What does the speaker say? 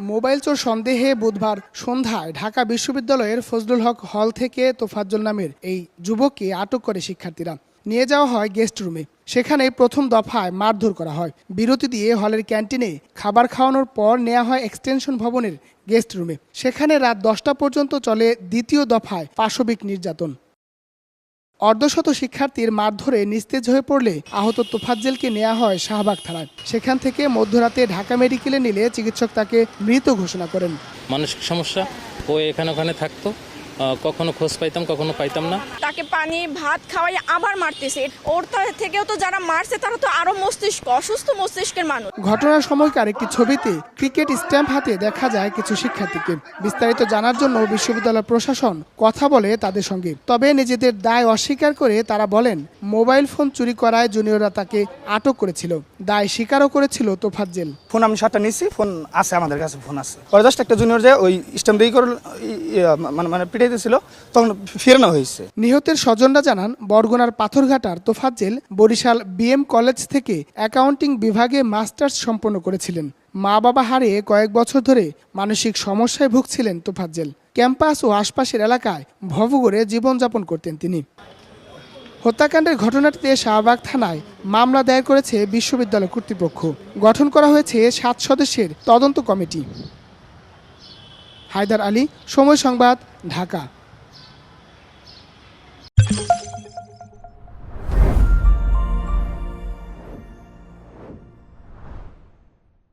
Mobile চোর সন্দেহে বুধবার সন্ধ্যায় ঢাকা বিশ্ববিদ্যালয়ের ফজলুল হক হল থেকে তোফাজ্জল নামের এই যুবককে আটক করে শিক্ষার্থীরা নিয়ে যাওয়া হয় গেস্ট রুমে। সেখানে প্রথম দফায় মারধর করা হয়। বিরতি দিয়ে হলের ক্যান্টিনে খাবার খাওয়ানোর পর নেওয়া হয় এক্সটেনশন ভবনের গেস্ট রুমে। সেখানে রাত 10টা পর্যন্ত চলে দ্বিতীয় দফায় পাশবিক নির্যাতন। অর্ধশত শিক্ষার্থীর মারধরে নিস্তেজ হয়ে পড়লে আহত তোফাজ্জেলকে নেওয়া হয় শাহবাগ থানায়। সেখান থেকে মধ্যরাতে ঢাকা মেডিকেলে নিলে চিকিৎসক তাকে মৃত ঘোষণা করেন। মানসিক সমস্যা, ও এখানে ওখানে থাকতো, কখনো খোঁজ পাইতাম কখনো পাইতাম না। তাকে পানি ভাত খাওয়াই আবার মারতেছে। ওর থেকেও তো যারা মারছে তারা তো আরো অসুস্থ মস্তিষ্কের মানুষ। ঘটনার সময়কার একটি ছবিতে ক্রিকেট স্ট্যাম্প হাতে দেখা যায় কিছু শিক্ষার্থীকে। বিস্তারিত জানার জন্য বিশ্ববিদ্যালয় প্রশাসন কথা বলে তাদের সঙ্গে। তবে নিজেদের দায় অস্বীকার করে তারা বলেন, মোবাইল ফোন চুরি করায় জুনিয়ররা তাকে আটক করেছিল। দায় স্বীকারও করেছিল তোফাজ্জেল। ফোন আমি 7টা নিয়েছি, ফোন আছে আমাদের কাছে, ফোন আছে। পরে জাস্ট একটা জুনিয়র যে ওই স্ট্যাম্প দিয়ে করে মানে পিটাইতেছিল, তখন ফিরানো হয়েছে। নিহতের স্বজনরা জানান, বরগুনার পাথরঘাটার তোফাজ্জেল বরিশাল বিএম কলেজ থেকে অ্যাকাউন্টিং বিভাগে মাস্টার্স সম্পন্ন করেছিলেন। মা বাবা হারিয়ে কয়েক বছর ধরে মানসিক সমস্যায় ভুগছিলেন তোফাজ্জেল। ক্যাম্পাস ও আশপাশের এলাকায় ভবঘুরে জীবনযাপন করতেন তিনি। হত্যাকাণ্ডের ঘটনাটিতে শাহবাগ থানায় মামলা দায়ের করেছে বিশ্ববিদ্যালয় কর্তৃপক্ষ। গঠন করা হয়েছে 7 সদস্যের তদন্ত কমিটি। হায়দার আলী, সময় সংবাদ, ঢাকা।